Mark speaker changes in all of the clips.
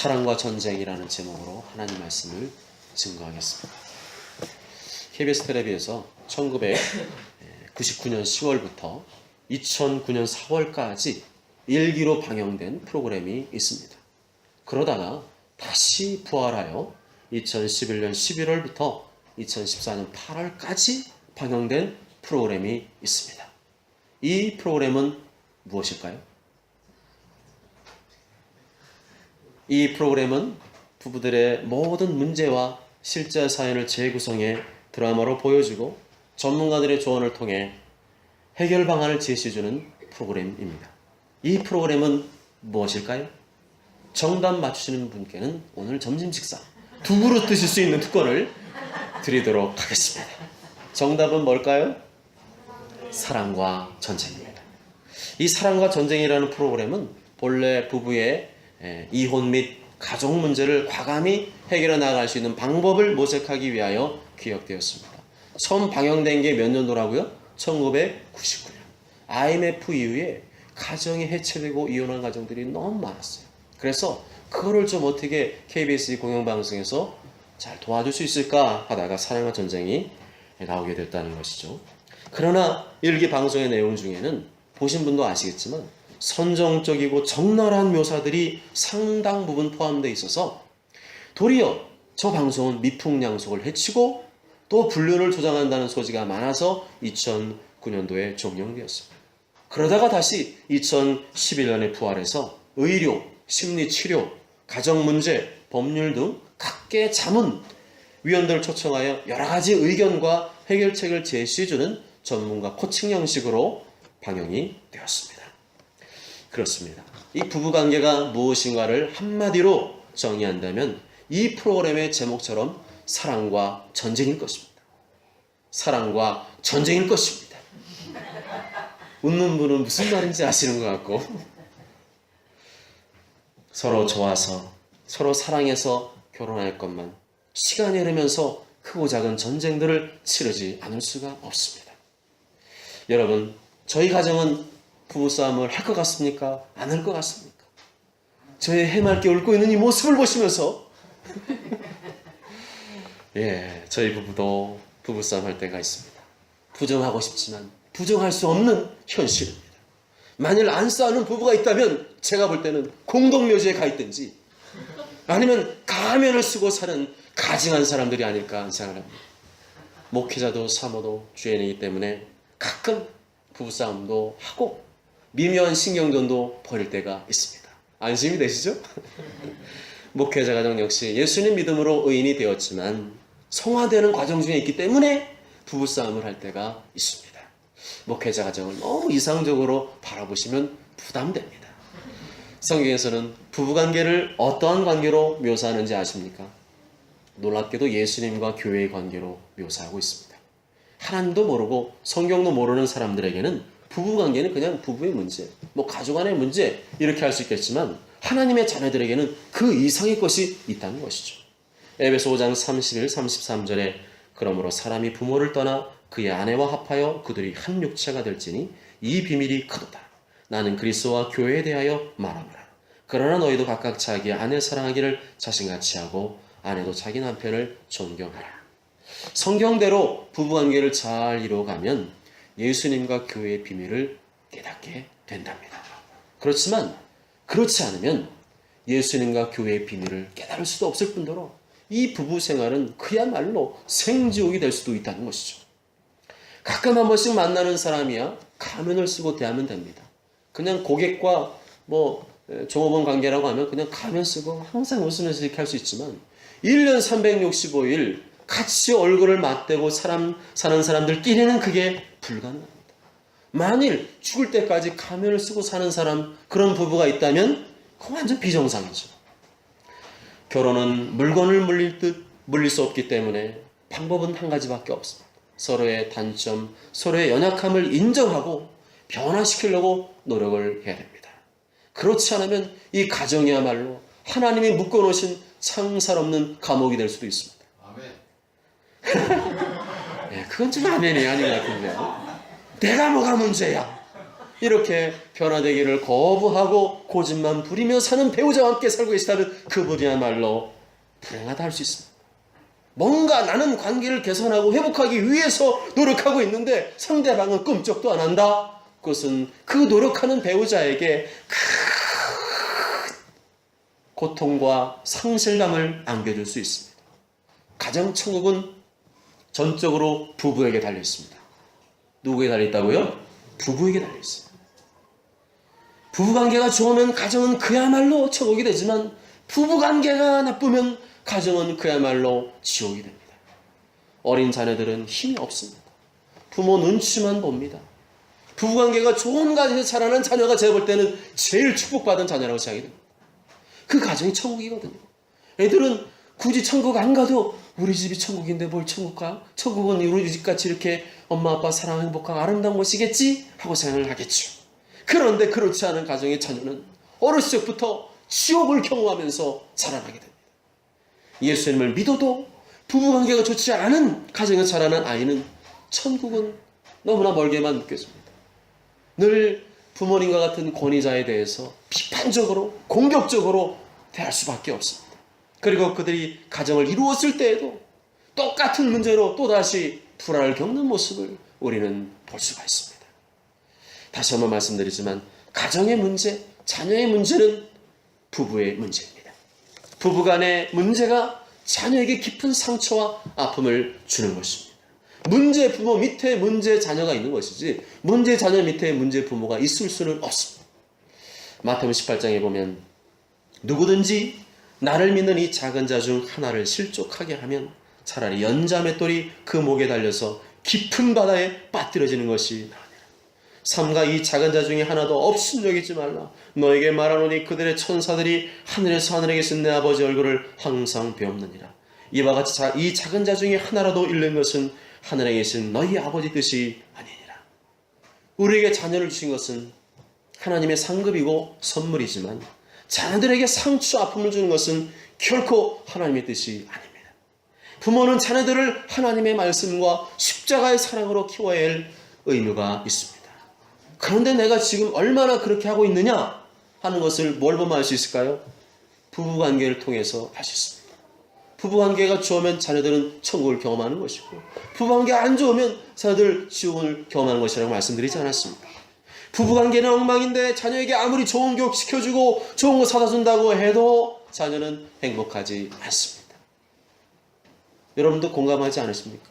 Speaker 1: 사랑과 전쟁이라는 제목으로 하나님 말씀을 증거하겠습니다. KBS 텔레비에서 1999년 10월부터 2009년 4월까지 일기로 방영된 프로그램이 있습니다. 그러다가 다시 부활하여 2011년 11월부터 2014년 8월까지 방영된 프로그램이 있습니다. 이 프로그램은 무엇일까요? 이 프로그램은 부부들의 모든 문제와 실제 사연을 재구성해 드라마로 보여주고 전문가들의 조언을 통해 해결 방안을 제시해주는 프로그램입니다. 이 프로그램은 무엇일까요? 정답 맞추시는 분께는 오늘 점심 식사 두 그릇 드실 수 있는 특권을 드리도록 하겠습니다. 정답은 뭘까요? 사랑과 전쟁입니다. 이 사랑과 전쟁이라는 프로그램은 본래 부부의 이혼 및 가족 문제를 과감히 해결해 나갈 수 있는 방법을 모색하기 위하여 기획되었습니다. 처음 방영된 게 몇 년도라고요? 1999년. IMF 이후에 가정이 해체되고 이혼한 가정들이 너무 많았어요. 그래서 그거를 좀 어떻게 KBS 공영방송에서 잘 도와줄 수 있을까 하다가 사랑과 전쟁이 나오게 됐다는 것이죠. 그러나 일기 방송의 내용 중에는 보신 분도 아시겠지만 선정적이고 적나라한 묘사들이 상당 부분 포함되어 있어서 도리어 저 방송은 미풍양속을 해치고 또 불륜을 조장한다는 소지가 많아서 2009년도에 종영되었습니다. 그러다가 다시 2011년에 부활해서 의료, 심리치료, 가정문제, 법률 등 각계 자문 위원들을 초청하여 여러 가지 의견과 해결책을 제시해주는 전문가 코칭 형식으로 방영이 되었습니다. 그렇습니다. 이 부부관계가 무엇인가를 한마디로 정의한다면 이 프로그램의 제목처럼 사랑과 전쟁일 것입니다. 사랑과 전쟁일 것입니다. 웃는 분은 무슨 말인지 아시는 것 같고 서로 좋아서 서로 사랑해서 결혼할 것만 시간이 흐르면서 크고 작은 전쟁들을 치르지 않을 수가 없습니다. 여러분, 저희 가정은 부부싸움을 할 것 같습니까? 안 할 것 같습니까? 저의 해맑게 웃고 있는 이 모습을 보시면서 저희 부부도 부부싸움 할 때가 있습니다. 부정하고 싶지만 부정할 수 없는 현실입니다. 만일 안 싸우는 부부가 있다면 제가 볼 때는 공동묘지에 가 있든지 아니면 가면을 쓰고 사는 가증한 사람들이 아닐까 생각합니다. 목회자도 사모도 주인이기 때문에 가끔 부부싸움도 하고 미묘한 신경전도 벌일 때가 있습니다. 안심이 되시죠? 목회자 가정 역시 예수님 믿음으로 의인이 되었지만 성화되는 과정 중에 있기 때문에 부부싸움을 할 때가 있습니다. 목회자 가정을 너무 이상적으로 바라보시면 부담됩니다. 성경에서는 부부관계를 어떠한 관계로 묘사하는지 아십니까? 놀랍게도 예수님과 교회의 관계로 묘사하고 있습니다. 하나님도 모르고 성경도 모르는 사람들에게는 부부관계는 그냥 부부의 문제, 가족 안의 문제 이렇게 할 수 있겠지만 하나님의 자녀들에게는 그 이상의 것이 있다는 것이죠. 에베소 5장 31, 33절에 그러므로 사람이 부모를 떠나 그의 아내와 합하여 그들이 한 육체가 될지니 이 비밀이 크도다. 나는 그리스도와 교회에 대하여 말하노라. 그러나 너희도 각각 자기 아내 사랑하기를 자신같이 하고 아내도 자기 남편을 존경하라. 성경대로 부부관계를 잘 이루어가면 예수님과 교회의 비밀을 깨닫게 된답니다. 그렇지만 그렇지 않으면 예수님과 교회의 비밀을 깨달을 수도 없을 뿐더러 이 부부 생활은 그야말로 생지옥이 될 수도 있다는 것이죠. 가끔 한 번씩 만나는 사람이야 가면을 쓰고 대하면 됩니다. 그냥 고객과 종업원 관계라고 하면 그냥 가면 쓰고 항상 웃으면서 이렇게 할 수 있지만 1년 365일 같이 얼굴을 맞대고 사는 사람들끼리는 그게 불가능합니다. 만일 죽을 때까지 가면을 쓰고 사는 사람, 그런 부부가 있다면 그건 완전 비정상이죠. 결혼은 물건을 물릴 수 없기 때문에 방법은 한 가지밖에 없습니다. 서로의 단점, 서로의 연약함을 인정하고 변화시키려고 노력을 해야 됩니다. 그렇지 않으면 이 가정이야말로 하나님이 묶어놓으신 창살 없는 감옥이 될 수도 있습니다. 아멘. 그건 좀 아멘이 아닌 것 같은데요. 내가 뭐가 문제야? 이렇게 변화되기를 거부하고 고집만 부리며 사는 배우자와 함께 살고 계시다면 그분이야말로 불행하다 할 수 있습니다. 뭔가 나는 관계를 개선하고 회복하기 위해서 노력하고 있는데 상대방은 끔찍도 안 한다. 그것은 그 노력하는 배우자에게 큰 고통과 상실감을 안겨줄 수 있습니다. 가정천국은 전적으로 부부에게 달려 있습니다. 누구에게 달려 있다고요? 부부에게 달려 있습니다. 부부관계가 좋으면 가정은 그야말로 천국이 되지만 부부관계가 나쁘면 가정은 그야말로 지옥이 됩니다. 어린 자녀들은 힘이 없습니다. 부모 눈치만 봅니다. 부부관계가 좋은 가정에서 자라는 자녀가 제가 볼 때는 제일 축복받은 자녀라고 생각이 됩니다. 그 가정이 천국이거든요. 애들은 굳이 천국 안 가도 우리 집이 천국인데 뭘 천국 가? 천국은 우리 집같이 이렇게 엄마 아빠 사랑 행복하고 아름다운 곳이겠지? 하고 생각을 하겠죠. 그런데 그렇지 않은 가정의 자녀는 어렸을 적부터 지옥을 경험하면서 자라나게 됩니다. 예수님을 믿어도 부부관계가 좋지 않은 가정에서 자라는 아이는 천국은 너무나 멀게만 느껴집니다. 늘 부모님과 같은 권위자에 대해서 비판적으로 공격적으로 대할 수밖에 없습니다. 그리고 그들이 가정을 이루었을 때에도 똑같은 문제로 또다시 불화를 겪는 모습을 우리는 볼 수가 있습니다. 다시 한번 말씀드리지만 가정의 문제, 자녀의 문제는 부부의 문제입니다. 부부간의 문제가 자녀에게 깊은 상처와 아픔을 주는 것입니다. 문제 부모 밑에 문제 자녀가 있는 것이지 문제 자녀 밑에 문제 부모가 있을 수는 없습니다. 마태복음 18장에 보면 누구든지 나를 믿는 이 작은 자 중 하나를 실족하게 하면 차라리 연자 맷돌이 그 목에 달려서 깊은 바다에 빠뜨려지는 것이 나으니라. 삼가 이 작은 자 중에 하나도 없음 여기지 말라. 너에게 말하노니 그들의 천사들이 하늘에서 하늘에 계신 내 아버지 얼굴을 항상 배옵느니라. 이와 같이 이 작은 자 중에 하나라도 잃는 것은 하늘에 계신 너희 아버지 뜻이 아니니라. 우리에게 자녀를 주신 것은 하나님의 상급이고 선물이지만 자녀들에게 상처 아픔을 주는 것은 결코 하나님의 뜻이 아닙니다. 부모는 자녀들을 하나님의 말씀과 십자가의 사랑으로 키워야 할 의무가 있습니다. 그런데 내가 지금 얼마나 그렇게 하고 있느냐 하는 것을 뭘 보면 알 수 있을까요? 부부관계를 통해서 알 수 있습니다. 부부관계가 좋으면 자녀들은 천국을 경험하는 것이고 부부관계가 안 좋으면 자녀들 지옥을 경험하는 것이라고 말씀드리지 않았습니까? 부부관계는 엉망인데 자녀에게 아무리 좋은 교육 시켜주고 좋은 거 사다 준다고 해도 자녀는 행복하지 않습니다. 여러분도 공감하지 않으십니까?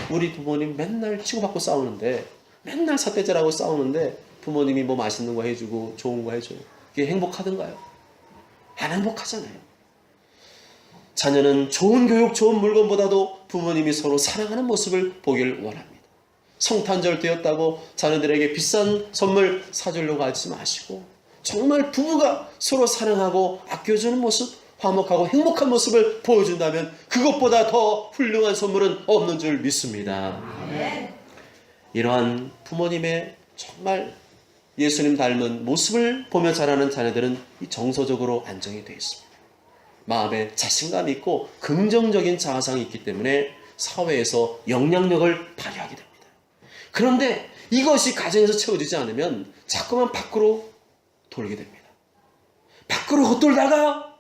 Speaker 1: 우리 부모님 맨날 치고받고 싸우는데 맨날 삿대질하고 싸우는데 부모님이 뭐 맛있는 거 해주고 좋은 거 해줘요. 그게 행복하던가요? 안 행복하잖아요. 자녀는 좋은 교육, 좋은 물건보다도 부모님이 서로 사랑하는 모습을 보길 원합니다. 성탄절 되었다고 자녀들에게 비싼 선물 사주려고 하지 마시고 정말 부부가 서로 사랑하고 아껴주는 모습, 화목하고 행복한 모습을 보여준다면 그것보다 더 훌륭한 선물은 없는 줄 믿습니다. 이러한 부모님의 정말 예수님 닮은 모습을 보며 자라는 자녀들은 정서적으로 안정이 되어 있습니다. 마음에 자신감이 있고 긍정적인 자아상이 있기 때문에 사회에서 영향력을 발휘하게 됩니다. 그런데 이것이 가정에서 채워지지 않으면 자꾸만 밖으로 돌게 됩니다. 밖으로 헛돌다가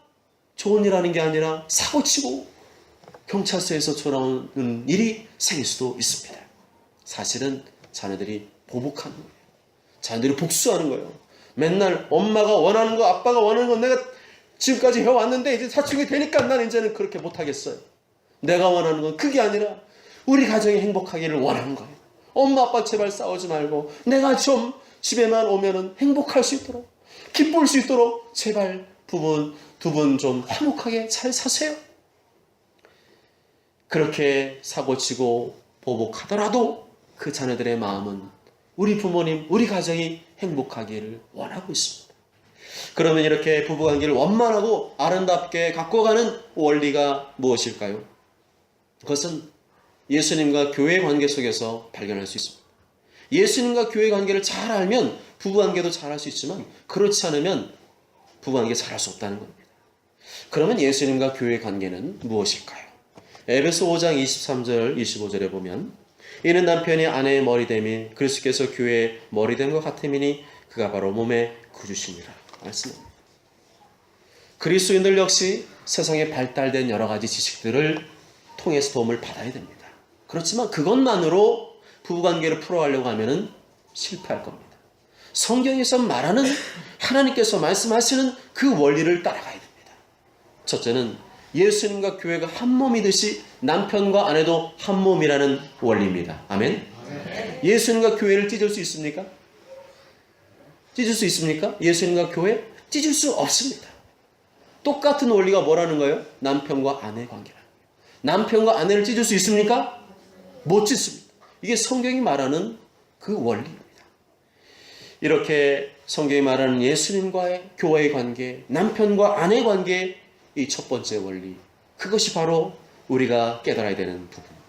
Speaker 1: 좋은 일 하는 게 아니라 사고치고 경찰서에서 돌아오는 일이 생길 수도 있습니다. 사실은 자녀들이 보복하는 거예요. 자녀들이 복수하는 거예요. 맨날 엄마가 원하는 거, 아빠가 원하는 거 내가 지금까지 해왔는데 이제 사춘기 되니까 난 이제는 그렇게 못하겠어요. 내가 원하는 건 그게 아니라 우리 가정이 행복하기를 원하는 거예요. 엄마 아빠 제발 싸우지 말고 내가 좀 집에만 오면은 행복할 수 있도록 기쁠 수 있도록 제발 두 분 좀 화목하게 잘 사세요. 그렇게 사고치고 보복하더라도 그 자녀들의 마음은 우리 부모님, 우리 가정이 행복하기를 원하고 있습니다. 그러면 이렇게 부부관계를 원만하고 아름답게 갖고 가는 원리가 무엇일까요? 그것은 예수님과 교회 관계 속에서 발견할 수 있습니다. 예수님과 교회 관계를 잘 알면 부부관계도 잘 할 수 있지만 그렇지 않으면 부부관계 잘 할 수 없다는 겁니다. 그러면 예수님과 교회 관계는 무엇일까요? 에베소 5장 23절 25절에 보면 이는 남편이 아내의 머리됨이 그리스도께서 교회의 머리됨과 같음이니 그가 바로 몸의 구주시니라 말씀합니다. 그리스도인들 역시 세상에 발달된 여러 가지 지식들을 통해서 도움을 받아야 됩니다. 그렇지만 그것만으로 부부관계를 풀어가려고 하면 실패할 겁니다. 성경에서 말하는 하나님께서 말씀하시는 그 원리를 따라가야 됩니다. 첫째는 예수님과 교회가 한 몸이듯이 남편과 아내도 한 몸이라는 원리입니다. 아멘? 예수님과 교회를 찢을 수 있습니까? 찢을 수 있습니까? 예수님과 교회? 찢을 수 없습니다. 똑같은 원리가 뭐라는 거예요? 남편과 아내 관계라. 남편과 아내를 찢을 수 있습니까? 못 찢습니다. 이게 성경이 말하는 그 원리입니다. 이렇게 성경이 말하는 예수님과의 교회의 관계, 남편과 아내 관계의 이 첫 번째 원리, 그것이 바로 우리가 깨달아야 되는 부분입니다.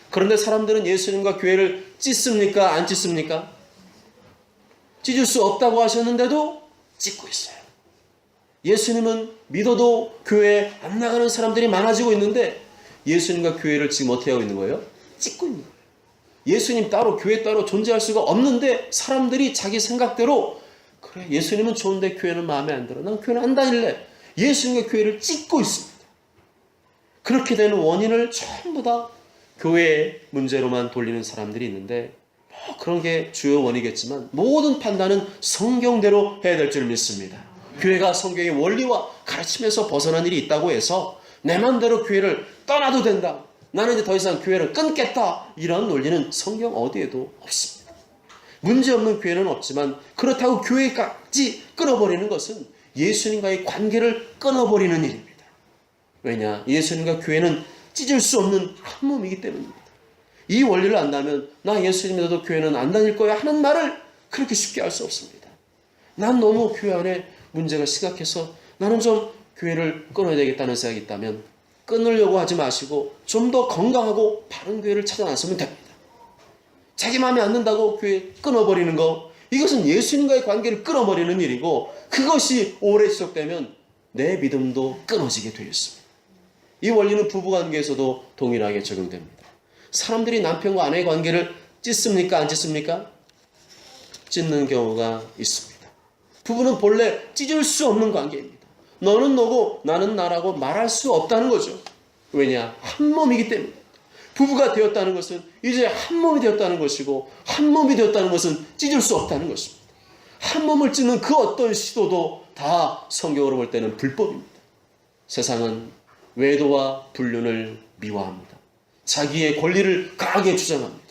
Speaker 1: 그런데 사람들은 예수님과 교회를 찢습니까? 안 찢습니까? 찢을 수 없다고 하셨는데도 찢고 있어요. 예수님은 믿어도 교회에 안 나가는 사람들이 많아지고 있는데 예수님과 교회를 지금 어떻게 하고 있는 거예요? 찢고 있는 거예요. 예수님 따로 교회 따로 존재할 수가 없는데 사람들이 자기 생각대로 그래 예수님은 좋은데 교회는 마음에 안 들어. 난 교회는 안 다닐래. 예수님과 교회를 찢고 있습니다. 그렇게 되는 원인을 전부 다 교회의 문제로만 돌리는 사람들이 있는데 그런 게 주요 원이겠지만 모든 판단은 성경대로 해야 될 줄 믿습니다. 교회가 성경의 원리와 가르침에서 벗어난 일이 있다고 해서 내 맘대로 교회를 떠나도 된다. 나는 이제 더 이상 교회를 끊겠다. 이런 논리는 성경 어디에도 없습니다. 문제없는 교회는 없지만 그렇다고 교회까지 끊어버리는 것은 예수님과의 관계를 끊어버리는 일입니다. 왜냐? 예수님과 교회는 찢을 수 없는 한 몸이기 때문입니다. 이 원리를 안다면 나 예수님 믿어도 교회는 안 다닐 거야 하는 말을 그렇게 쉽게 할 수 없습니다. 난 너무 교회 안에 문제가 심각해서 나는 좀 교회를 끊어야 되겠다는 생각이 있다면 끊으려고 하지 마시고 좀 더 건강하고 바른 교회를 찾아 나서면 됩니다. 자기 마음에 안 든다고 교회 끊어버리는 거, 이것은 예수님과의 관계를 끊어버리는 일이고 그것이 오래 지속되면 내 믿음도 끊어지게 되어 있습니다. 이 원리는 부부관계에서도 동일하게 적용됩니다. 사람들이 남편과 아내의 관계를 찢습니까? 안 찢습니까? 찢는 경우가 있습니다. 부부는 본래 찢을 수 없는 관계입니다. 너는 너고 나는 나라고 말할 수 없다는 거죠. 왜냐? 한 몸이기 때문입니다. 부부가 되었다는 것은 이제 한 몸이 되었다는 것이고 한 몸이 되었다는 것은 찢을 수 없다는 것입니다. 한 몸을 찢는 그 어떤 시도도 다 성경으로 볼 때는 불법입니다. 세상은 외도와 불륜을 미화합니다. 자기의 권리를 강하게 주장합니다.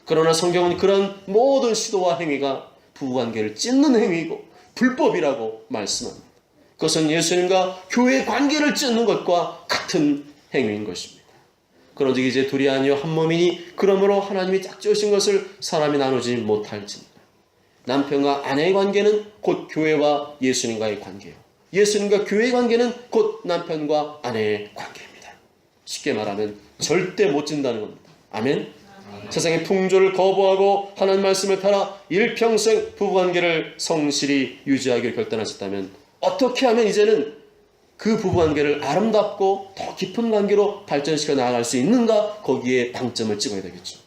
Speaker 1: 그러나 성경은 그런 모든 시도와 행위가 부부관계를 찢는 행위이고 불법이라고 말씀합니다. 그것은 예수님과 교회의 관계를 찢는 것과 같은 행위인 것입니다. 그런즉 이제 둘이 아니요 한 몸이니 그러므로 하나님이 짝지으신 것을 사람이 나누지 못할지니라. 남편과 아내의 관계는 곧 교회와 예수님과의 관계요. 예수님과 교회의 관계는 곧 남편과 아내의 관계입니다. 쉽게 말하면 절대 못 찐다는 겁니다. 아멘? 세상의 풍조를 거부하고 하나님 말씀을 따라 일평생 부부관계를 성실히 유지하기를 결단하셨다면 어떻게 하면 이제는 그 부부관계를 아름답고 더 깊은 관계로 발전시켜 나아갈 수 있는가? 거기에 방점을 찍어야 되겠죠.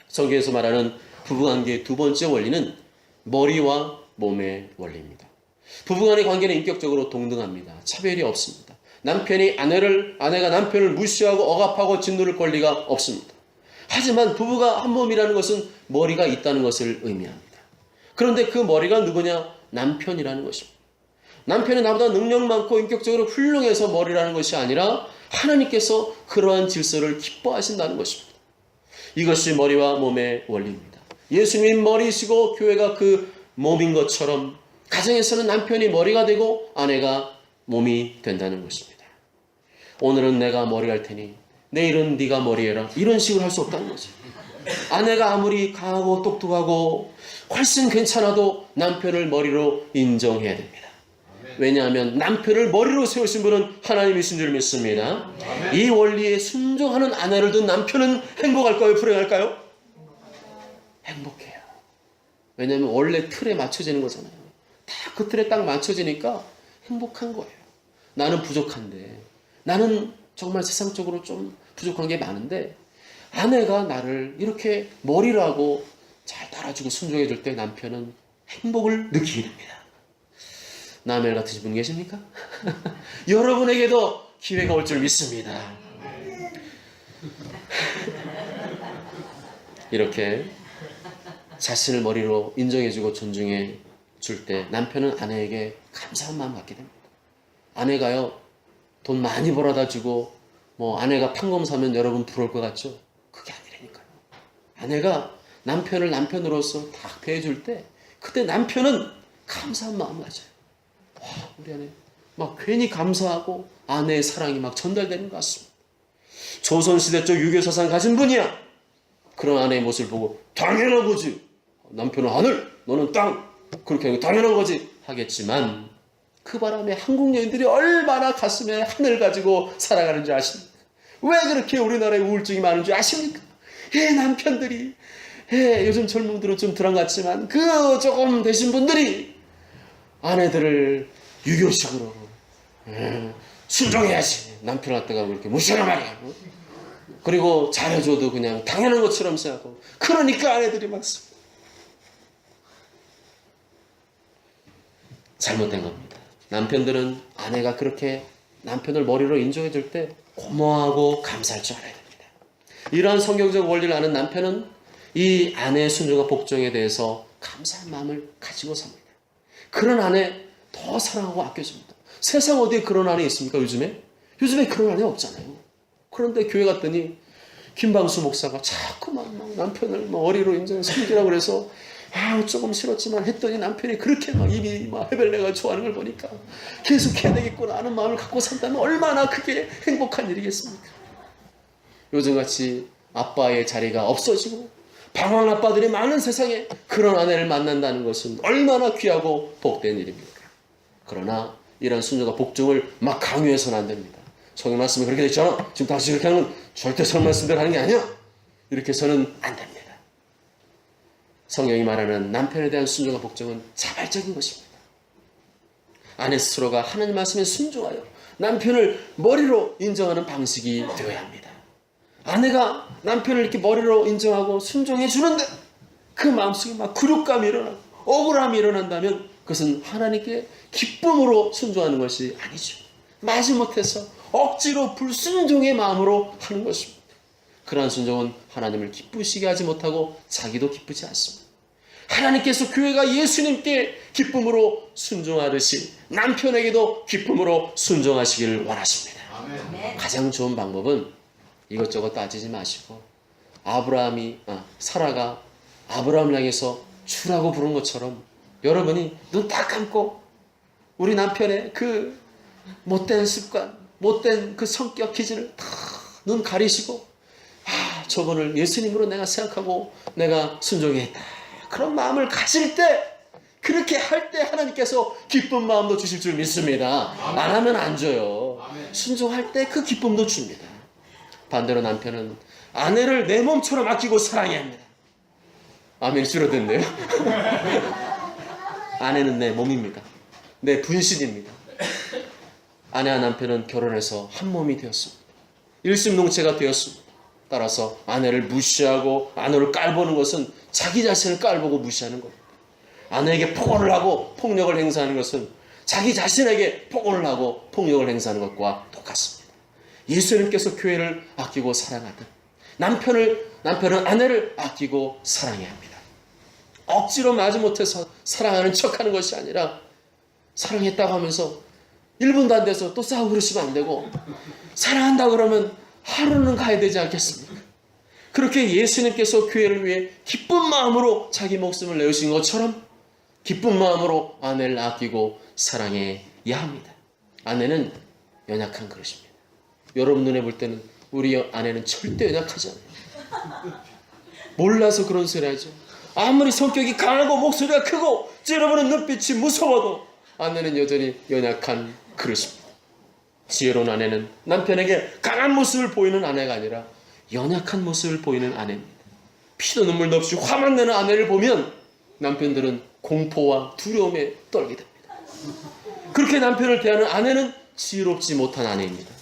Speaker 1: 성경에서 말하는 부부관계의 두 번째 원리는 머리와 몸의 원리입니다. 부부간의 관계는 인격적으로 동등합니다. 차별이 없습니다. 아내가 남편을 무시하고 억압하고 짓누를 권리가 없습니다. 하지만 부부가 한 몸이라는 것은 머리가 있다는 것을 의미합니다. 그런데 그 머리가 누구냐? 남편이라는 것입니다. 남편이 나보다 능력 많고 인격적으로 훌륭해서 머리라는 것이 아니라 하나님께서 그러한 질서를 기뻐하신다는 것입니다. 이것이 머리와 몸의 원리입니다. 예수님이 머리이시고 교회가 그 몸인 것처럼 가정에서는 남편이 머리가 되고 아내가 몸이 된다는 것입니다. 오늘은 내가 머리 할 테니 내일은 네가 머리해라. 이런 식으로 할 수 없다는 거죠. 아내가 아무리 강하고 똑똑하고 훨씬 괜찮아도 남편을 머리로 인정해야 됩니다. 왜냐하면 남편을 머리로 세우신 분은 하나님이신 줄 믿습니다. 이 원리에 순종하는 아내를 둔 남편은 행복할까요? 불행할까요? 행복해요. 왜냐하면 원래 틀에 맞춰지는 거잖아요. 다 그 틀에 딱 맞춰지니까 행복한 거예요. 나는 부족한데, 나는 정말 세상적으로 좀 부족한 게 많은데 아내가 나를 이렇게 머리를 하고 잘 따라주고 순종해 줄 때 남편은 행복을 느끼게 됩니다. 나멜 같으신 분 계십니까? 여러분에게도 기회가 올 줄 믿습니다. 이렇게 자신을 머리로 인정해주고 존중해 줄 때 남편은 아내에게 감사한 마음 갖게 됩니다. 아내가요, 돈 많이 벌어다 주고 뭐 아내가 판검 사면 여러분 부러울 것 같죠? 그게 아니라니까요. 아내가 남편을 남편으로서 딱 대해줄 때 그때 남편은 감사한 마음을 가져요. 와, 우리 아내 막 괜히 감사하고 아내의 사랑이 막 전달되는 것 같습니다. 조선시대 쪽 유교사상 가진 분이야. 그런 아내의 모습을 보고 당연한 거지. 남편은 하늘, 너는 땅. 그렇게 하고 당연한 거지 하겠지만 그 바람에 한국 여인들이 얼마나 가슴에 하늘 가지고 살아가는 줄 아십니까? 왜 그렇게 우리나라에 우울증이 많은 줄 아십니까? 남편들이 요즘 젊은들은 좀 덜한 것 같지만 그 조금 되신 분들이 아내들을 유교식으로 순종해야지 남편 갖다가 그렇게 무시하란 말이야. 그리고 잘해줘도 그냥 당연한 것처럼 생각하고 그러니까 아내들이 많습니다. 잘못된 겁니다. 남편들은 아내가 그렇게 남편을 머리로 인정해 줄 때 고마워하고 감사할 줄 알아야 됩니다. 이러한 성경적 원리를 아는 남편은 이 아내의 순종과 복종에 대해서 감사한 마음을 가지고 삽니다. 그런 아내 더 사랑하고 아껴줍니다. 세상 어디에 그런 아내 있습니까? 요즘에 그런 아내 없잖아요. 그런데 교회 갔더니 김방수 목사가 자꾸만 막 남편을 머리로 인정 섬기라고 그래서 조금 싫었지만 했더니 남편이 그렇게 막 입이 막 해벨레가 좋아하는 걸 보니까 계속 해야 되겠구나 하는 마음을 갖고 산다면 얼마나 그게 행복한 일이겠습니까? 요즘같이 아빠의 자리가 없어지고 방황 아빠들이 많은 세상에 그런 아내를 만난다는 것은 얼마나 귀하고 복된 일입니까? 그러나 이런 순종과 복종을 막 강요해서는 안 됩니다. 성경 말씀이 그렇게 되어 있잖아. 지금 당신 그렇게 하는 건 절대 성경 말씀대로 하는 게 아니야. 이렇게 해서는 안 됩니다. 성경이 말하는 남편에 대한 순종과 복종은 자발적인 것입니다. 아내 스스로가 하나님 말씀에 순종하여 남편을 머리로 인정하는 방식이 되어야 합니다. 아내가 남편을 이렇게 머리로 인정하고 순종해 주는데 그 마음속에 막 굴욕감이 일어나고 억울함이 일어난다면 그것은 하나님께 기쁨으로 순종하는 것이 아니죠. 마지못해서 억지로 불순종의 마음으로 하는 것입니다. 그러한 순종은 하나님을 기쁘시게 하지 못하고 자기도 기쁘지 않습니다. 하나님께서 교회가 예수님께 기쁨으로 순종하듯이 남편에게도 기쁨으로 순종하시기를 원하십니다. 아멘. 가장 좋은 방법은 이것저것 따지지 마시고 사라가 아브라함을 향해서 주라고 부른 것처럼 여러분이 눈 딱 감고 우리 남편의 그 못된 습관, 못된 그 성격 기질을 다 눈 가리시고 저분을 예수님으로 내가 생각하고 내가 순종했다. 그런 마음을 가질 때 그렇게 할 때 하나님께서 기쁜 마음도 주실 줄 믿습니다. 안 하면 안 줘요. 순종할 때 그 기쁨도 줍니다. 반대로 남편은 아내를 내 몸처럼 아끼고 사랑해야 합니다. 아멘. 줄어든대요. 아내는 내 몸입니다. 내 분신입니다. 아내와 남편은 결혼해서 한 몸이 되었습니다. 일심동체가 되었습니다. 따라서 아내를 무시하고 아내를 깔보는 것은 자기 자신을 깔보고 무시하는 겁니다. 아내에게 폭언을 하고 폭력을 행사하는 것은 자기 자신에게 폭언을 하고 폭력을 행사하는 것과 똑같습니다. 예수님께서 교회를 아끼고 사랑하듯 남편은 아내를 아끼고 사랑해야 합니다. 억지로 마지못해서 사랑하는 척하는 것이 아니라 사랑했다고 하면서 1분도 안 돼서 또 싸우고 그러시면 안 되고 사랑한다 그러면 하루는 가야 되지 않겠습니까? 그렇게 예수님께서 교회를 위해 기쁜 마음으로 자기 목숨을 내주신 것처럼 기쁜 마음으로 아내를 아끼고 사랑해야 합니다. 아내는 연약한 그릇입니다. 여러분 눈에 볼 때는 우리 아내는 절대 연약하지 않아요. 몰라서 그런 소리 하죠. 아무리 성격이 강하고 목소리가 크고 찌르보는 눈빛이 무서워도 아내는 여전히 연약한 그릇입니다. 지혜로운 아내는 남편에게 강한 모습을 보이는 아내가 아니라 연약한 모습을 보이는 아내입니다. 피도 눈물도 없이 화만 내는 아내를 보면 남편들은 공포와 두려움에 떨게 됩니다. 그렇게 남편을 대하는 아내는 지혜롭지 못한 아내입니다.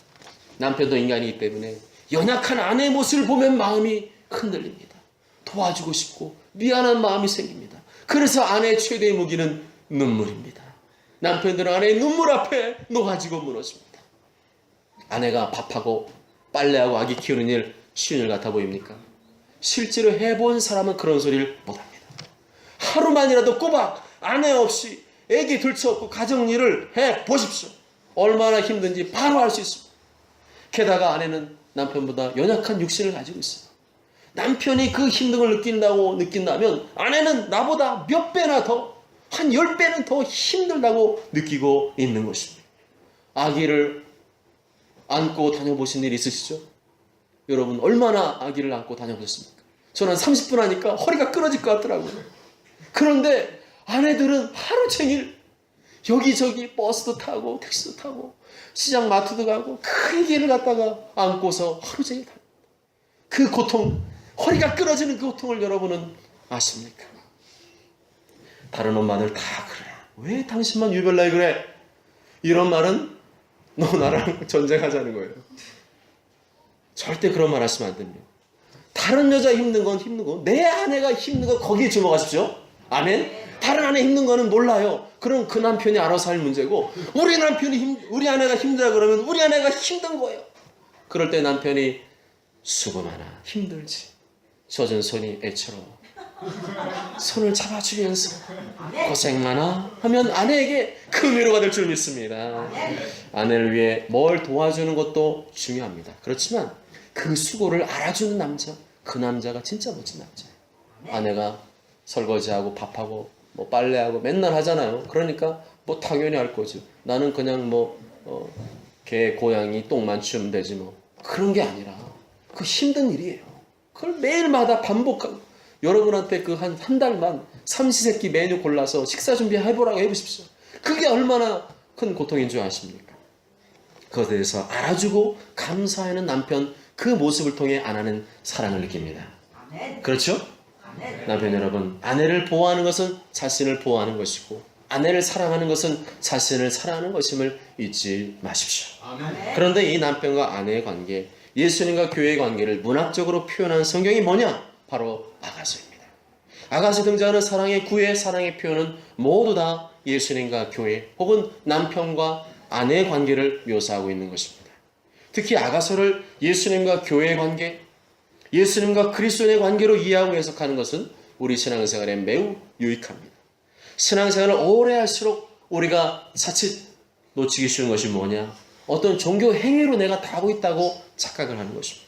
Speaker 1: 남편도 인간이기 때문에 연약한 아내의 모습을 보면 마음이 흔들립니다. 도와주고 싶고 미안한 마음이 생깁니다. 그래서 아내의 최대의 무기는 눈물입니다. 남편들은 아내의 눈물 앞에 녹아지고 무너집니다. 아내가 밥하고 빨래하고 아기 키우는 일 쉬운 일 같아 보입니까? 실제로 해본 사람은 그런 소리를 못합니다. 하루만이라도 꼬박 아내 없이 아기 들쳐업고 가정일을 해보십시오. 얼마나 힘든지 바로 알 수 있습니다. 게다가 아내는 남편보다 연약한 육신을 가지고 있어요. 남편이 그 힘든 걸 느낀다면 아내는 나보다 몇 배나 더, 한 10배는 더 힘들다고 느끼고 있는 것입니다. 아기를 안고 다녀보신 일 있으시죠? 여러분 얼마나 아기를 안고 다녀보셨습니까? 저는 30분 하니까 허리가 끊어질 것 같더라고요. 그런데 아내들은 하루 종일 여기저기 버스도 타고 택시도 타고 시장 마트도 가고 큰 길을 갖다가 안고서 하루 종일 다닙니다. 그 고통, 허리가 끊어지는 그 고통을 여러분은 아십니까? 다른 엄마들 다 그래. 왜 당신만 유별나게 그래? 이런 말은 너 나랑 전쟁하자는 거예요. 절대 그런 말 하시면 안 됩니다. 다른 여자 힘든 건 힘든 거, 내 아내가 힘든 거 거기에 주목하십시오. 아멘. 다른 아내 힘든 거는 몰라요. 그럼 그 남편이 알아서 할 문제고, 우리 아내가 힘들다 그러면 우리 아내가 힘든 거예요. 그럴 때 남편이 수고 많아, 힘들지. 젖은 손이 애처로워. 손을 잡아주면서 고생 많아 하면 아내에게 큰 위로가 될 줄 믿습니다. 아내를 위해 뭘 도와주는 것도 중요합니다. 그렇지만 그 수고를 알아주는 남자, 그 남자가 진짜 멋진 남자예요. 아내가 설거지하고 밥하고 뭐 빨래하고 맨날 하잖아요. 그러니까 뭐 당연히 할 거지. 나는 그냥 개 고양이 똥만 치우면 되지 뭐. 그런 게 아니라 그 힘든 일이에요. 그걸 매일마다 반복하고 여러분한테 그 한 달만 삼시세끼 메뉴 골라서 식사 준비해보라고 해보십시오. 그게 얼마나 큰 고통인 줄 아십니까? 그것에 대해서 알아주고 감사하는 남편, 그 모습을 통해 아내는 사랑을 느낍니다. 그렇죠? 남편 여러분, 아내를 보호하는 것은 자신을 보호하는 것이고 아내를 사랑하는 것은 자신을 사랑하는 것임을 잊지 마십시오. 그런데 이 남편과 아내의 관계, 예수님과 교회의 관계를 문학적으로 표현한 성경이 뭐냐? 바로 아가서입니다. 아가서에 등장하는 사랑의 구애, 사랑의 표현은 모두 다 예수님과 교회 혹은 남편과 아내의 관계를 묘사하고 있는 것입니다. 특히 아가서를 예수님과 교회의 관계, 예수님과 그리스도의 관계로 이해하고 해석하는 것은 우리 신앙생활에 매우 유익합니다. 신앙생활을 오래 할수록 우리가 자칫 놓치기 쉬운 것이 뭐냐? 어떤 종교 행위로 내가 다 하고 있다고 착각을 하는 것입니다.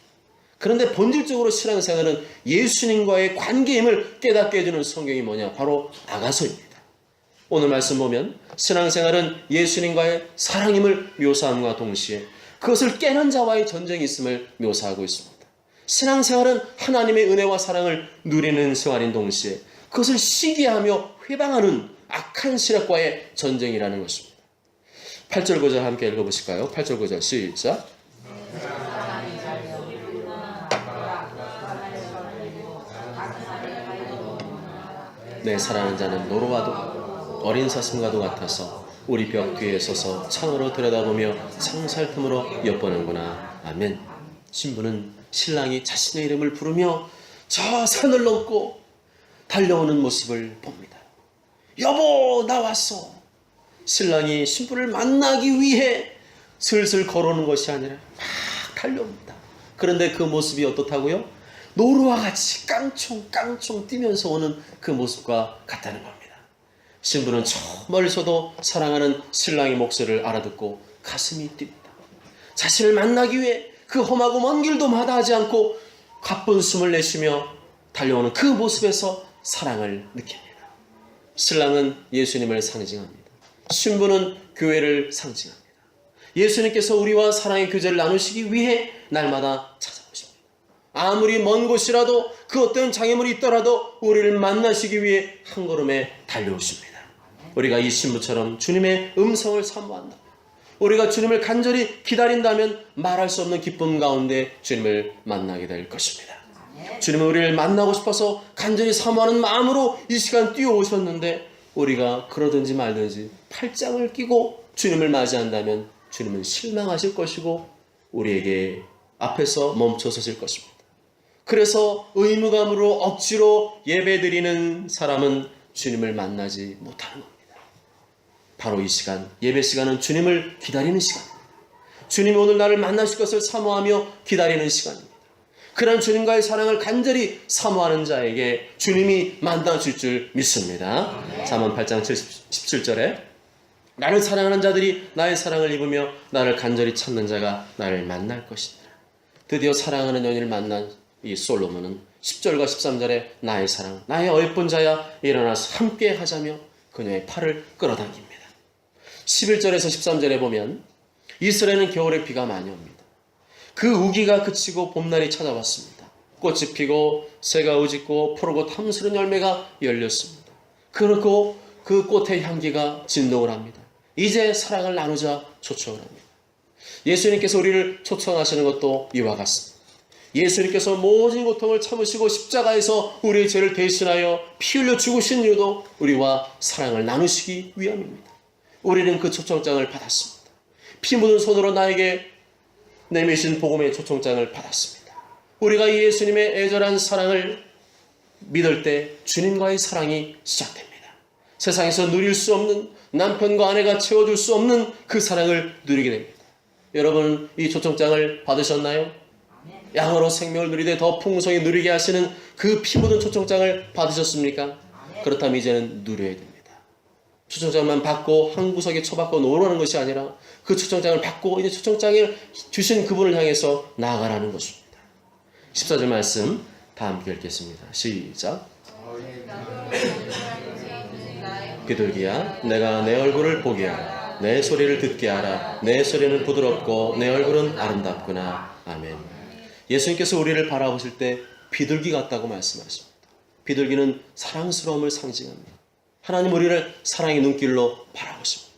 Speaker 1: 그런데 본질적으로 신앙생활은 예수님과의 관계임을 깨닫게 해주는 성경이 뭐냐? 바로 아가서입니다. 오늘 말씀 보면 신앙생활은 예수님과의 사랑임을 묘사함과 동시에 그것을 깨는 자와의 전쟁이 있음을 묘사하고 있습니다. 신앙생활은 하나님의 은혜와 사랑을 누리는 생활인 동시에 그것을 시기하며 회방하는 악한 세력과의 전쟁이라는 것입니다. 8절 9절 함께 읽어보실까요? 8절 9절 시작. 내 사랑하는 자는 노루와도 어린 사슴과도 같아서 우리 벽 뒤에 서서 창으로 들여다보며 창살 틈으로 엿보는구나. 아멘. 신부는 신랑이 자신의 이름을 부르며 저 산을 넘고 달려오는 모습을 봅니다. 여보, 나 왔어. 신랑이 신부를 만나기 위해 슬슬 걸어오는 것이 아니라 막 달려옵니다. 그런데 그 모습이 어떻다고요? 노루와 같이 깡총깡총 뛰면서 오는 그 모습과 같다는 겁니다. 신부는 저 멀리서도 사랑하는 신랑의 목소리를 알아듣고 가슴이 뜁니다. 자신을 만나기 위해 그 험하고 먼 길도 마다하지 않고 가쁜 숨을 내쉬며 달려오는 그 모습에서 사랑을 느낍니다. 신랑은 예수님을 상징합니다. 신부는 교회를 상징합니다. 예수님께서 우리와 사랑의 교제를 나누시기 위해 날마다 찾아오십니다. 아무리 먼 곳이라도 그 어떤 장애물이 있더라도 우리를 만나시기 위해 한 걸음에 달려오십니다. 우리가 이 신부처럼 주님의 음성을 사모한다면, 우리가 주님을 간절히 기다린다면 말할 수 없는 기쁨 가운데 주님을 만나게 될 것입니다. 주님은 우리를 만나고 싶어서 간절히 사모하는 마음으로 이 시간 뛰어오셨는데 우리가 그러든지 말든지 팔짱을 끼고 주님을 맞이한다면 주님은 실망하실 것이고 우리에게 앞에서 멈춰서질 것입니다. 그래서 의무감으로 억지로 예배드리는 사람은 주님을 만나지 못하는 겁니다. 바로 이 시간, 예배 시간은 주님을 기다리는 시간입니다. 주님이 오늘 나를 만나실 것을 사모하며 기다리는 시간입니다. 그런 주님과의 사랑을 간절히 사모하는 자에게 주님이 만나실 줄 믿습니다. 잠언 8장 17절에 나를 사랑하는 자들이 나의 사랑을 입으며 나를 간절히 찾는 자가 나를 만날 것이다. 드디어 사랑하는 연인을 만난 이 솔로몬은 10절과 13절에 나의 사랑, 나의 어여쁜 자야 일어나서 함께 하자며 그녀의 팔을 끌어당깁니다. 11절에서 13절에 보면 이스라엘은 겨울에 비가 많이 옵니다. 그 우기가 그치고 봄날이 찾아왔습니다. 꽃이 피고 새가 우짖고 푸르고 탐스런 열매가 열렸습니다. 그리고 그 꽃의 향기가 진동을 합니다. 이제 사랑을 나누자 초청을 합니다. 예수님께서 우리를 초청하시는 것도 이와 같습니다. 예수님께서 모든 고통을 참으시고 십자가에서 우리의 죄를 대신하여 피 흘려 죽으신 이유도 우리와 사랑을 나누시기 위함입니다. 우리는 그 초청장을 받았습니다. 피 묻은 손으로 나에게 내미신 복음의 초청장을 받았습니다. 우리가 이 예수님의 애절한 사랑을 믿을 때 주님과의 사랑이 시작됩니다. 세상에서 누릴 수 없는, 남편과 아내가 채워줄 수 없는 그 사랑을 누리게 됩니다. 여러분, 이 초청장을 받으셨나요? 양으로 생명을 누리되 더 풍성히 누리게 하시는 그 피 묻은 초청장을 받으셨습니까? 그렇다면 이제는 누려야 됩니다. 초청장만 받고 한 구석에 처박고 놓으라는 것이 아니라 그 초청장을 받고 이제 초청장을 주신 그분을 향해서 나아가라는 것입니다. 14절 말씀 다 함께 읽겠습니다. 시작. 비둘기야, 내가 내 얼굴을 보게 하라. 내 소리를 듣게 하라. 내 소리는 부드럽고 내 얼굴은 아름답구나. 아멘. 예수님께서 우리를 바라보실 때 비둘기 같다고 말씀하십니다. 비둘기는 사랑스러움을 상징합니다. 하나님 우리를 사랑의 눈길로 바라보십니다.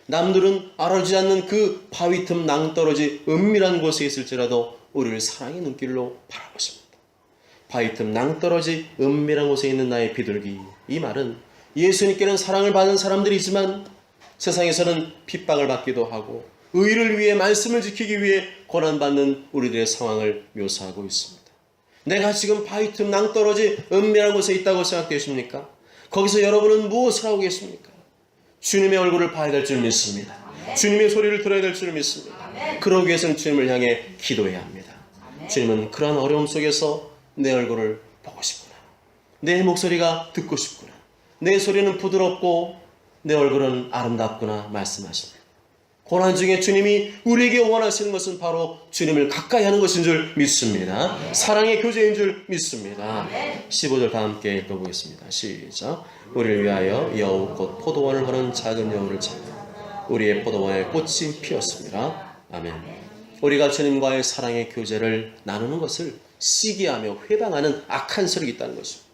Speaker 1: 남들은 알아주지 않는 그 바위 틈 낭떠러지 은밀한 곳에 있을지라도 우리를 사랑의 눈길로 바라보십니다. 바위 틈 낭떠러지 은밀한 곳에 있는 나의 비둘기. 이 말은 예수님께는 사랑을 받은 사람들이지만 세상에서는 핍박을 받기도 하고 의를 위해 말씀을 지키기 위해 고난받는 우리들의 상황을 묘사하고 있습니다. 내가 지금 바위 틈 낭떠러지 은밀한 곳에 있다고 생각되십니까? 거기서 여러분은 무엇을 하고 계십니까? 주님의 얼굴을 봐야 될 줄 믿습니다. 주님의 소리를 들어야 될 줄 믿습니다. 그러기 위해서는 주님을 향해 기도해야 합니다. 주님은 그러한 어려움 속에서 내 얼굴을 보고 싶구나. 내 목소리가 듣고 싶구나. 내 소리는 부드럽고 내 얼굴은 아름답구나 말씀하십니다. 고난 중에 주님이 우리에게 원하시는 것은 바로 주님을 가까이 하는 것인 줄 믿습니다. 사랑의 교제인 줄 믿습니다. 15절 다 함께 읽어보겠습니다. 시작. 우리를 위하여 여우 곧 포도원을 하는 작은 여우를 찾고 우리의 포도원에 꽃이 피었습니다. 아멘. 우리가 주님과의 사랑의 교제를 나누는 것을 시기하며 회방하는 악한 세력이 있다는 것입니다.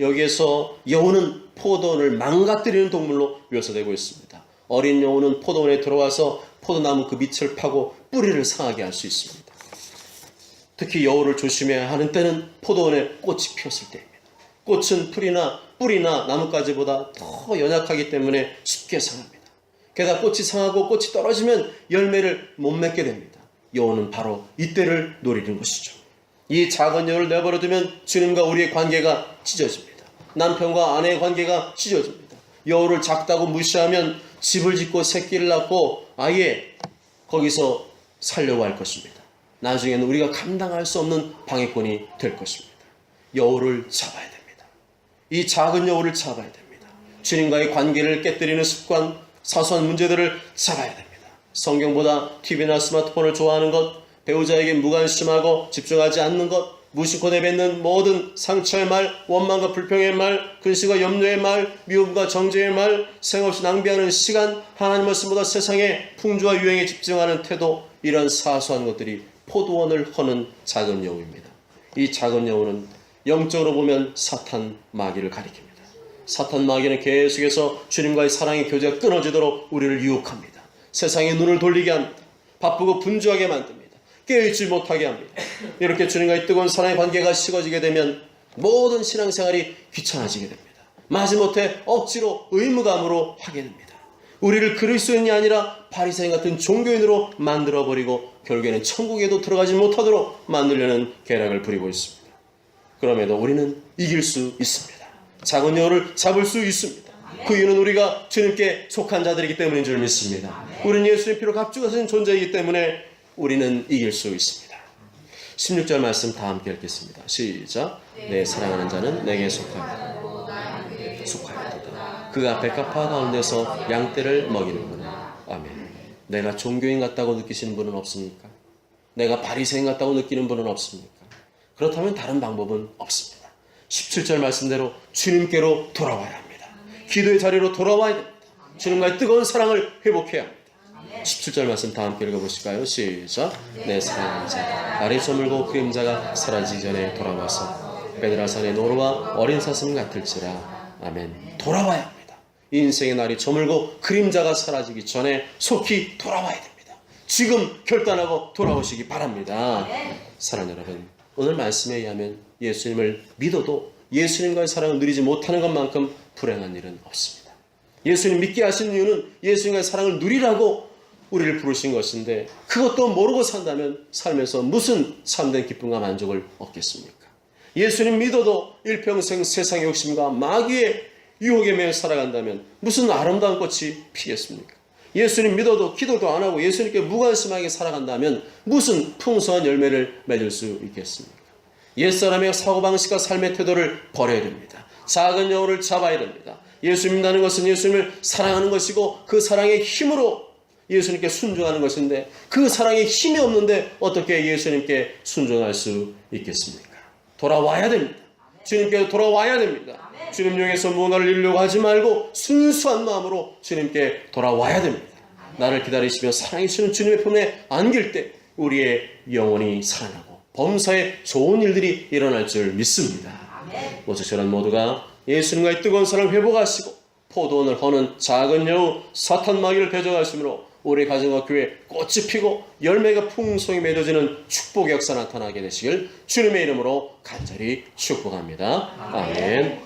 Speaker 1: 여기에서 여우는 포도원을 망가뜨리는 동물로 묘사되고 있습니다. 어린 여우는 포도원에 들어와서 포도나무 그 밑을 파고 뿌리를 상하게 할 수 있습니다. 특히 여우를 조심해야 하는 때는 포도원에 꽃이 피었을 때입니다. 꽃은 뿌리나 나뭇가지보다 더 연약하기 때문에 쉽게 상합니다. 게다가 꽃이 상하고 꽃이 떨어지면 열매를 못 맺게 됩니다. 여우는 바로 이때를 노리는 것이죠. 이 작은 여우를 내버려두면 주님과 우리의 관계가 찢어집니다. 남편과 아내의 관계가 찢어집니다. 여우를 작다고 무시하면 집을 짓고 새끼를 낳고 아예 거기서 살려고 할 것입니다. 나중에는 우리가 감당할 수 없는 방해꾼이 될 것입니다. 여우를 잡아야 됩니다. 이 작은 여우를 잡아야 됩니다. 주님과의 관계를 깨뜨리는 습관, 사소한 문제들을 잡아야 됩니다. 성경보다 TV나 스마트폰을 좋아하는 것, 배우자에게 무관심하고 집중하지 않는 것, 무심코 내뱉는 모든 상처의 말, 원망과 불평의 말, 근심과 염려의 말, 미움과 정죄의 말, 생없이 낭비하는 시간, 하나님 말씀보다 세상의 풍조와 유행에 집중하는 태도, 이런 사소한 것들이 포도원을 허는 작은 여우입니다. 이 작은 여우는 영적으로 보면 사탄 마귀를 가리킵니다. 사탄 마귀는 계속해서 주님과의 사랑의 교제가 끊어지도록 우리를 유혹합니다. 세상의 눈을 돌리게 합니다. 바쁘고 분주하게 만듭니다. 깨어있지 못하게 합니다. 이렇게 주님과의 뜨거운 사랑의 관계가 식어지게 되면 모든 신앙생활이 귀찮아지게 됩니다. 마지못해 억지로 의무감으로 하게 됩니다. 우리를 그리스도인이 아니라 바리새인 같은 종교인으로 만들어버리고 결국에는 천국에도 들어가지 못하도록 만들려는 계략을 부리고 있습니다. 그럼에도 우리는 이길 수 있습니다. 작은 여우를 잡을 수 있습니다. 그 이유는 우리가 주님께 속한 자들이기 때문인 줄 믿습니다. 우리는 예수님 피로 값주어진 존재이기 때문에 우리는 이길 수 있습니다. 16절 말씀 다 함께 읽겠습니다. 시작. 내 사랑하는 자는 내게 속하였도다. 그가 백합화 가운데서 양떼를 먹이는구나. 아멘. 내가 종교인 같다고 느끼시는 분은 없습니까? 내가 바리새인 같다고 느끼는 분은 없습니까? 그렇다면 다른 방법은 없습니다. 17절 말씀대로 주님께로 돌아와야 합니다. 기도의 자리로 돌아와야 됩니다. 주님과의 뜨거운 사랑을 회복해야 합니다. 17절 말씀 다 함께 읽어보실까요? 시작. 내 사랑하는 자 날이 저물고 그림자가 사라지기 전에 돌아와서 베드라산의 노루와 어린 사슴 같을지라. 아멘. 돌아와야 합니다. 인생의 날이 저물고 그림자가 사라지기 전에 속히 돌아와야 됩니다. 지금 결단하고 돌아오시기 바랍니다. 사랑하는 여러분, 오늘 말씀에 의하면 예수님을 믿어도 예수님과의 사랑을 누리지 못하는 것만큼 불행한 일은 없습니다. 예수님 믿게 하신 이유는 예수님과의 사랑을 누리라고 우리를 부르신 것인데 그것도 모르고 산다면 삶에서 무슨 참된 기쁨과 만족을 얻겠습니까? 예수님 믿어도 일평생 세상의 욕심과 마귀의 유혹에 매여 살아간다면 무슨 아름다운 꽃이 피겠습니까? 예수님 믿어도 기도도 안 하고 예수님께 무관심하게 살아간다면 무슨 풍성한 열매를 맺을 수 있겠습니까? 옛사람의 사고방식과 삶의 태도를 버려야 됩니다. 작은 여우를 잡아야 됩니다. 예수님 믿는 것은 예수님을 사랑하는 것이고 그 사랑의 힘으로 예수님께 순종하는 것인데 그 사랑에 힘이 없는데 어떻게 예수님께 순종할 수 있겠습니까? 돌아와야 됩니다. 주님께 돌아와야 됩니다. 주님 용에서 무언가를 이루려고 하지 말고 순수한 마음으로 주님께 돌아와야 됩니다. 나를 기다리시며 사랑해주시는 주님의 품에 안길 때 우리의 영혼이 살아나고 범사에 좋은 일들이 일어날 줄 믿습니다. 모쪼록 모두가 예수님과의 뜨거운 사랑을 회복하시고 포도원을 허는 작은 여우 사탄 마귀를 대적하심으로 우리 가정과 교회에 꽃이 피고 열매가 풍성히 맺어지는 축복의 역사 나타나게 되시길 주님의 이름으로 간절히 축복합니다. 아멘.